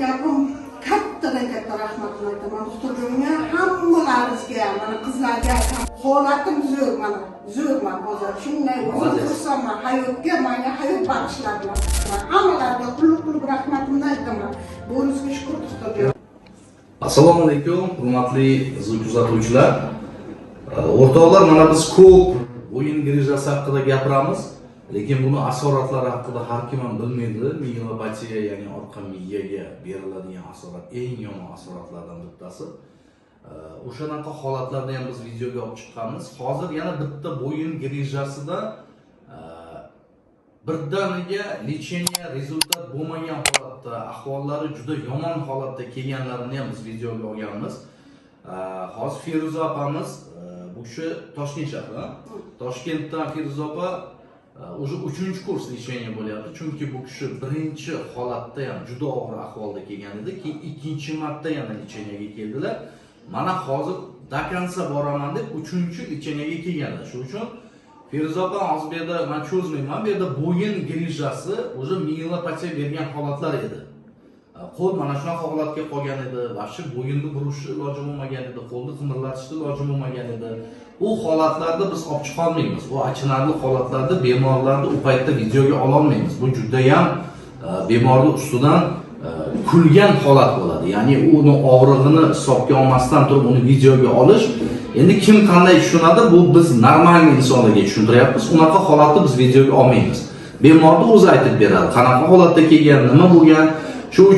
gapim kattadan katta rahmatini aytaman doktorjonga, hammalaringizga, mana qizlarga holatim zo'r, mana zo'rman hozir. Shunday xursandman hayotga, menga hayot bag'ishladilar. Hammalariga qulluq rahmatimni aytaman. Bo'ringizga shukr doktorjon. Assalomu alaykum, hurmatli kuzatuvchilar. O'rtoqlar, mana biz ko'p o'yin grejasi haqida gapiramiz, lekin buni asoratlari haqida har kim ham bilmaydi. Miyelopatiya, ya'ni orqa miyaga beriladigan asorat eng yomon asoratlardan bittasi. O'shanaqa holatlarni ham biz videoga olib chiqqanmiz. Hozir yana bitta bo'yin grejasida birdaniga lecheniya rezultat bo'lmagan holatda, ahvollari juda yomon holatda kelganlarini ham biz videoga olganmiz. Hozir Feruza opamiz, bu kishi Toshkent shahri. Toshkentdan Feruza opa уже 3-kurs lecheniya bo'lyapti. Chunki bu kishi birinchi holatda ham juda og'ir ahvolda kelgan edi, keyin ikkinchi marta yana lecheniyaga keldilar. Mana hozir dakansa boraman deb 3-lecheniyaga kelganlar. Shuning uchun Feruza opa hozir bu yerda men cho'zmayman, bu yerda bo'yin grejasi уже miyelopatiya bergan holatlar edi. Qo'l mana shunaqa holatga qolgan edi, vaqti bo'yinni burishni iloji bo'lmagan edi, qo'lni qimirlatishni iloji bo'lmagan edi. U holatlarda biz olib chiqa olmaymiz. Bu achinarli holatlarda bemorlarni u paytda videoga ola olmaymiz. Bu juda ham bemorning ustidan kulgan holat bo'ladi. Ya'ni uni og'rig'ini hisobga olmasdan turib uni videoga olish, endi kim qanday tushunadi, bu biz normal insonlarga tushuntiryapmiz. Unaqa holatni biz videoga olmaymiz. Bemorning o'zi aytib beradi, qanaqa holatda kelgan, nima bo'lgan. Shuning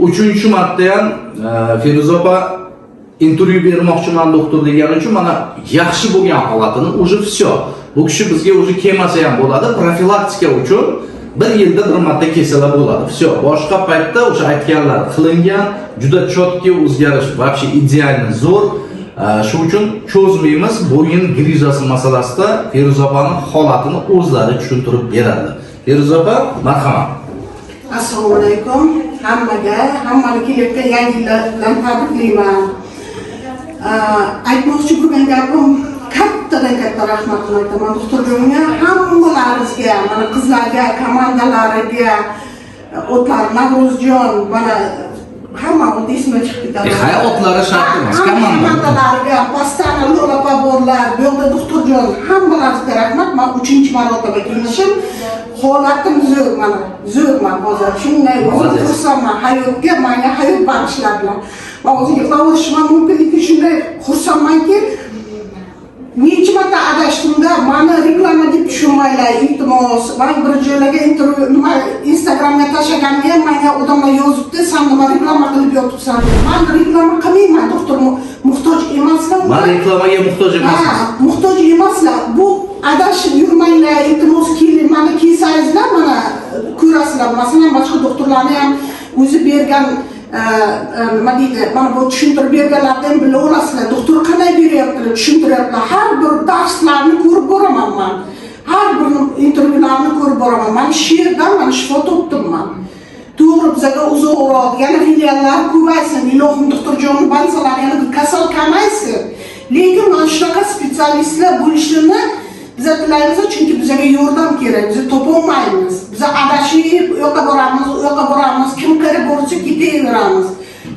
uchun 3-marta ham Feruza opa intervyu bermoqchiman doktor degani uchun mana yaxshi bo'lgan holatini уже все. Bu kishi bizga уже kelmasa ham bo'ladi, profilaktika uchun 1 yilda 1 marta kelsalar bo'ladi. Все. Boshqa paytda o'sha aytganlar qilingan, juda chotki o'zgarish, вообще idealni zo'r. Shuning uchun cho'zmaymiz. Bo'yin grejasi masalasida Feruza opaning holatini o'zlari tushuntirib beradi. Feruza opa, marhamat. Assalomu alaykum. Hammani kelayotgan yangi yil bilan tabriklayman. Aytmoqchi bo'lgan gapim kattadan katta rahmatini aytaman doktorjonga, hammalaringizga, mana qizlarga, komandalariga, o'tlar Navruzjon, mana hamma ismi chiqib ketadi. Hayotlari shart emas, komandalariga, postana Lo'lapa borlar, bu yerda doktorjon, hammalaringizga rahmat. Men 3-marotaba kelishim. Holatim zo'r, mana zo'rman hozir. Shunday xursandman hayotga, menga hayot bag'ishladilar. Men o'zimga qilishim mumkinligi shunday xursandmanki, necha marta adashtimda, meni reklama deb tushunmanglar, iltimos. Men bir joylarga intervyu, Instagramga tashlaganimda menga odamlar yozibdi, sen nima reklama qilib yotibsan. Men reklama qilmayman, doktor muhtoj emasman. Men reklamaga muhtoj emasman. Muhtoj emaslar. Bu adashib yurmanglar, iltimos keling, meni kelsangizlar, mana ko'rasizlar. Masalan, boshqa doktorlarni ham o'zi bergan nima deydi, mana bu tushuntirib berganlardan bilib olasizlar. Doktor qanday beryaptilar, tushuntiryaptilar. Har bir darslarni ko'rib boraman men. Har bir intervyularni ko'rib boraman. Men shu yerdan mana shifo topdim. To'g'ri, bizga uzoqroq, yana filiallar ko'paysin, ilohim doktorjonning bansalari yana kasal kamaysin. Lekin mana shunaqa specialistlar bo'lishini biz tilaymiz, chunki bizga yordam kerak. Biz topolmaymiz. Biz adashib, u yoqqa boramiz, kim kirib borsa ketaveramiz.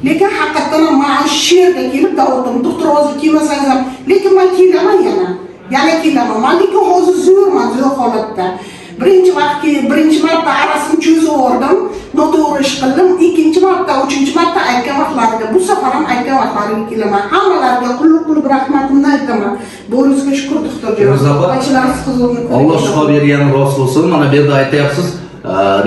Lekin haqiqatan men shu yerga kelib davotim, doktor hozir kelmasangiz ham, lekin men kelaman yana kelaman. Men lekin hozir zo'rman, zo'r holatda. Birinchi marta arasini cho'zib oldim, noto'g'ri ish qildim. Ikkinchi marta, 3-marta aytgan vaqtlarida, bu safar ham aytgan vaqtlarimga kelaman. Hammalariga qulluq rahmatimni aytaman. Bo'ringizga shukr doktorjon. Alloh shifo bergani rost bo'lsin. Mana bu yerda aytayapsiz,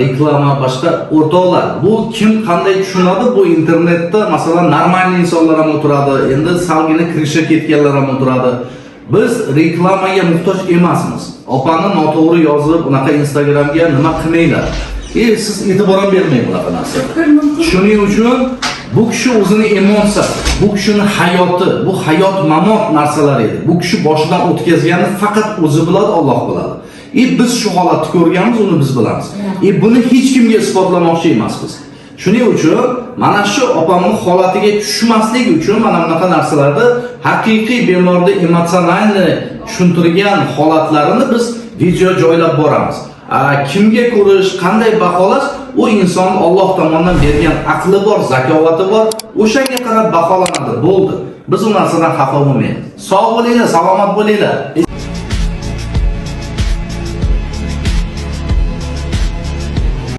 reklama boshqa o'rtoqlar. Bu kim qanday tushunadi? Bu internetda masalan normal insonlar ham o'tiradi, endi salgina kirishga ketganlar ham o'tiradi. Biz reklamaga muhtoj emasmiz. Opani noto'g'ri yozib, unaqa Instagramga nima qilmanglar. Siz e'tibor ham bermang bunaqa narsa. Shuning uchun bu kishi o'zini emonsiyasi, bu kishining hayoti, bu hayot mamot narsalar edi. Bu kishi boshidan o'tkazganini faqat o'zi biladi, Alloh biladi. Biz shu holatni ko'rganmiz, uni biz bilamiz. Buni hech kimga isbotlamoqchi emasmiz. Shuning uchun mana shu opamning holatiga tushmaslik uchun mana bunaqa narsalarni haqiqiy bemorni emotsionalni tushuntirgan holatlarini biz video joylab boramiz. kimga ko'rish, qanday baholash, u inson Alloh tomonidan bergan aqli bor, zakovati bor, o'shanga qarab baholanadi, bo'ldi. Biz u narsadan xafa bo'lmaymiz. Sog' bo'linglar, salomat bo'linglar.